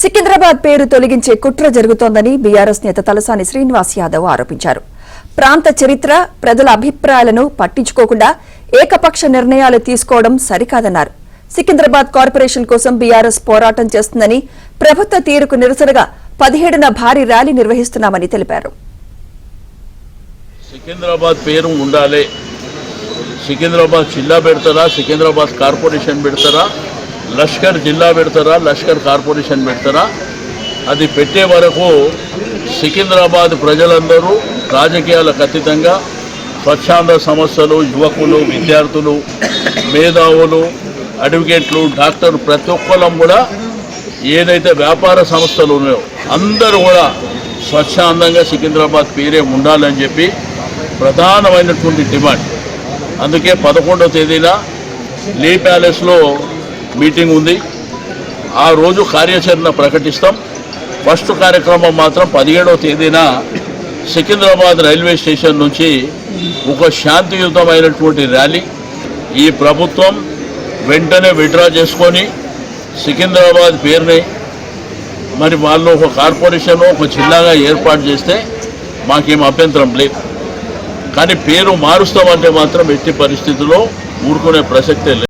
సికింద్రాబాద్ పేరు తొలగించే కుట్ర జరుగుతోందని బీఆర్ఎస్ నేత తలసాని శ్రీనివాస్ యాదవ్ ఆరోపించారు. ప్రాంత చరిత్ర, ప్రజల అభిప్రాయాలను పట్టించుకోకుండా ఏకపక్ష నిర్ణయాలు తీసుకోవడం సరికాదన్నారు. సికింద్రాబాద్ కార్పొరేషన్ కోసం బీఆర్ఎస్ పోరాటం చేస్తుందని, ప్రభుత్వ తీరుకు నిరసనగా 17న భారీ ర్యాలీ నిర్వహిస్తున్నామని తెలిపారు. సికింద్రాబాద్ పేరు ఉండాలి, సికింద్రాబాద్ జిల్లా పెడతారా, సికింద్రాబాద్ కార్పొరేషన్ పెడతారా, లష్కర్ జిల్లా పెడతారా, లష్కర్ కార్పొరేషన్ పెడతారా, అది పెట్టే వరకు సికింద్రాబాద్ ప్రజలందరూ రాజకీయాలకు అతీతంగా స్వచ్ఛంద సంస్థలు, యువకులు, విద్యార్థులు, మేధావులు, అడ్వకేట్లు, డాక్టర్లు ప్రతి ఒక్కళ్ళం కూడా ఏదైతే వ్యాపార సంస్థలు ఉన్నాయో అందరూ కూడా స్వచ్ఛందంగా సికింద్రాబాద్ పేరే ఉండాలని చెప్పి ప్రధానమైనటువంటి డిమాండ్. అందుకే 11వ తేదీన లీ ప్యాలెస్లో మీటింగ్ ఉంది. ఆ రోజు కార్యాచరణ ప్రకటిస్తాం. ఫస్ట్ కార్యక్రమం మాత్రం 17వ తేదీన సికింద్రాబాద్ రైల్వే స్టేషన్ నుంచి ఒక శాంతియుతమైనటువంటి ర్యాలీ. ఈ ప్రభుత్వం వెంటనే విత్డ్రా చేసుకొని సికింద్రాబాద్ పేరుని మరి వాళ్ళు ఒక కార్పొరేషన్, ఒక జిల్లాగా ఏర్పాటు చేస్తే మాకేం అభ్యంతరం లేదు. కానీ పేరు మారుస్తామంటే మాత్రం ఎట్టి పరిస్థితుల్లో ఊరుకునే ప్రసక్తే లేదు.